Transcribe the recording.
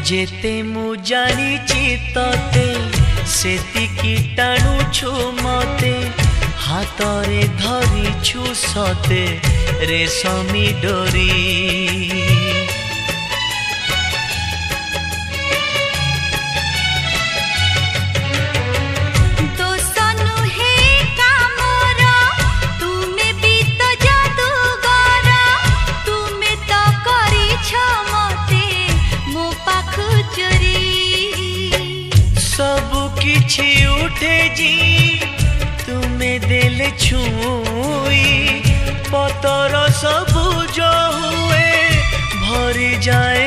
जेते मु जानिची तते सेतिकी टाणुछु मते हातरे धरिछु सते रेशमी डोरी। किछि उठे जी तुम्हें देले छुई पतर सबुज हुए भरी जाए